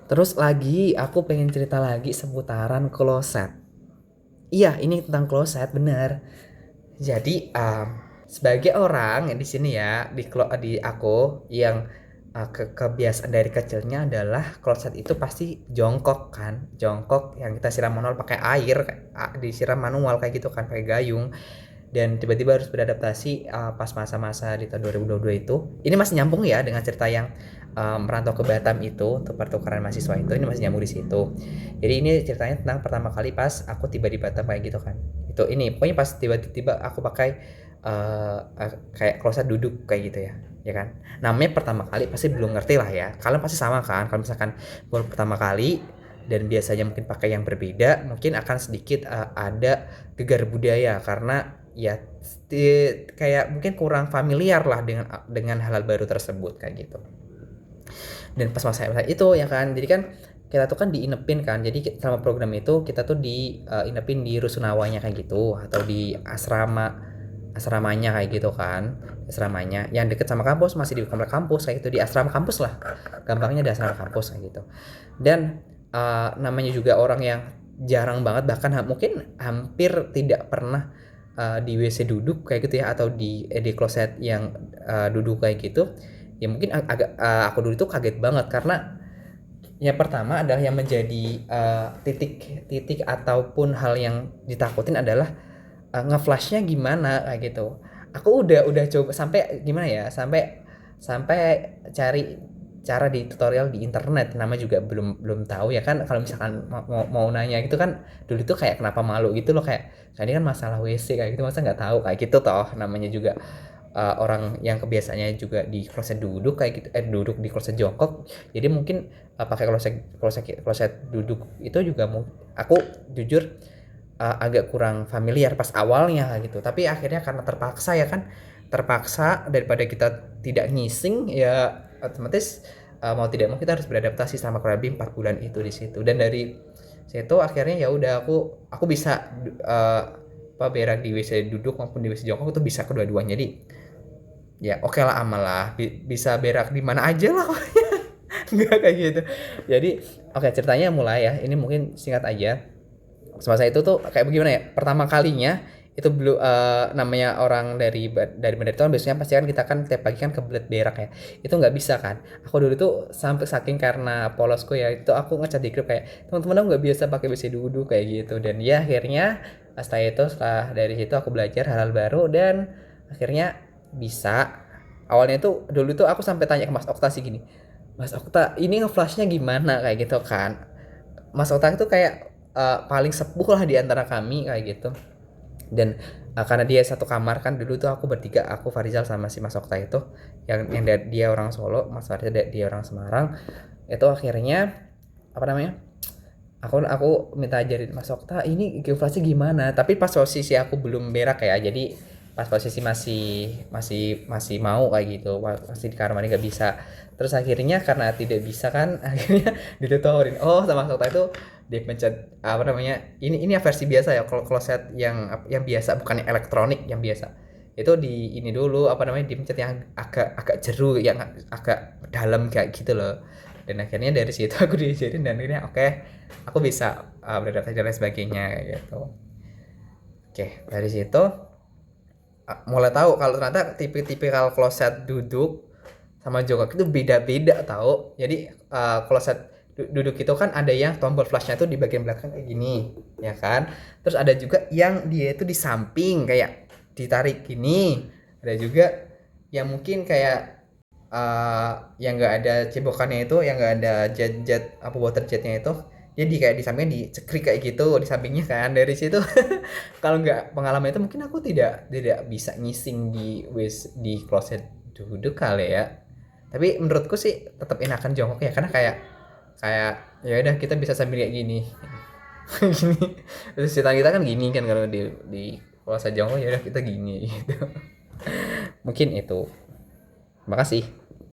Terus lagi aku pengen cerita lagi seputaran kloset. Iya, ini tentang kloset bener. Jadi sebagai orang yang di sini ya di aku yang kebiasaan dari kecilnya adalah kloset itu pasti jongkok kan, jongkok yang kita siram manual pakai air, disiram manual kayak gitu kan pakai gayung. Dan tiba-tiba harus beradaptasi pas masa-masa di tahun 2022 itu. Ini masih nyambung ya dengan cerita yang merantau ke Batam itu untuk pertukaran mahasiswa itu, ini masih nyambung di situ. Jadi ini ceritanya tentang pertama kali pas aku tiba di Batam kayak gitu kan. Itu ini pokoknya pas tiba-tiba aku pakai kayak kloset duduk kayak gitu ya. Ya kan. Namanya pertama kali pasti belum ngerti lah ya. Kalian pasti sama kan kalau misalkan baru pertama kali dan biasanya mungkin pakai yang berbeda, mungkin akan sedikit ada gegar budaya karena ya kayak mungkin kurang familiar lah dengan hal-hal baru tersebut kayak gitu. Dan pas masa itu ya kan, jadi kan kita tuh kan diinepin kan, jadi selama program itu kita tuh diinepin di rusunawanya kayak gitu atau di asramanya kayak gitu kan, asramanya yang deket sama kampus, masih di komplek kampus kayak gitu, di asrama kampus lah gampangnya, di asrama kampus kayak gitu. Dan namanya juga orang yang jarang banget, bahkan mungkin hampir tidak pernah di WC duduk kayak gitu ya, atau di kloset yang duduk kayak gitu ya. Mungkin agak aku dulu tuh kaget banget karena yang pertama adalah yang menjadi titik ataupun hal yang ditakutin adalah ngeflashnya gimana kayak gitu. Aku udah coba sampai gimana ya, sampai sampai cari cara di tutorial di internet, nama juga belum belum tahu ya kan. Kalau misalkan mau nanya gitu kan, dulu tuh kayak kenapa malu gitu loh, kayak ini kan masalah WC kayak gitu, masa nggak tahu kayak gitu toh, namanya juga orang yang kebiasaannya juga di kloset duduk kayak gitu, duduk di kloset jongkok, jadi mungkin pakai kloset duduk itu juga aku jujur agak kurang familiar pas awalnya gitu. Tapi akhirnya karena terpaksa ya kan, terpaksa daripada kita tidak ngising ya, otomatis mau tidak mau kita harus beradaptasi sama kurang lebih 4 bulan itu di situ. Dan dari situ akhirnya ya udah aku bisa berak di WC duduk maupun di WC jongkok itu bisa kedua-duanya. Jadi ya oke lah, amal lah, bisa berak di mana aja lah. Enggak kayak gitu. Jadi oke, ceritanya mulai ya, ini mungkin singkat aja. Semasa itu tuh kayak bagaimana ya, pertama kalinya itu belum namanya orang dari Bandar itu kan biasanya pasti kan kita kan tiap pagi kan kebelet berak ya, itu nggak bisa kan. Aku dulu tuh sampai saking karena polosku ya, itu aku ngecat di grup kayak teman-teman aku nggak biasa pakai WC duduk kayak gitu. Dan ya akhirnya setelah dari situ aku belajar hal-hal baru dan akhirnya bisa. Awalnya tuh dulu tuh aku sampai tanya ke Mas Okta sih gini, Mas Okta ini ngeflashnya gimana kayak gitu kan. Mas Okta itu kayak paling sepuh lah di antara kami kayak gitu. Dan karena dia satu kamar kan, dulu tuh aku bertiga, aku Farizal sama si Mas Okta itu, yang dia orang Solo, Mas Farizal dia orang Semarang. Itu akhirnya apa namanya, aku minta ajarin Mas Okta ini geoflashnya gimana, tapi pas posisi aku belum berak ya, jadi pas posisi masih mau kayak gitu, masih di kamar mandi nggak bisa. Terus akhirnya karena tidak bisa kan, akhirnya ditutorin sama Mas Okta itu, dia pencet apa namanya, ini versi biasa ya, kalau kloset yang biasa, bukan yang elektronik, yang biasa itu di ini dulu apa namanya, dipencet yang agak agak jeru, yang agak dalam kayak gitu loh. Dan akhirnya dari situ aku diajarin dan akhirnya oke, aku bisa beradaptasi dan lain sebagainya kayak gitu. Oke, dari situ mulai tahu kalau ternyata tipikal kloset duduk sama jongkok itu beda-beda tahu. Jadi kloset duduk itu kan ada yang tombol flashnya tuh di bagian belakang kayak gini ya kan, terus ada juga yang dia itu di samping kayak ditarik gini, ada juga yang mungkin kayak yang nggak ada cebokannya, itu yang nggak ada jet apa water jetnya itu, jadi kayak di sampingnya dicekrik kayak gitu di sampingnya kan. Dari situ kalau nggak pengalaman itu mungkin aku tidak bisa ngising di closet duduk kali ya. Tapi menurutku sih tetap enakan jongkok ya, karena kayak kayak ya udah kita bisa sambil kayak gini. Gini, terus kita kan gini kan, kalau di closet jongkok ya udah kita gini gitu. Mungkin itu. Makasih.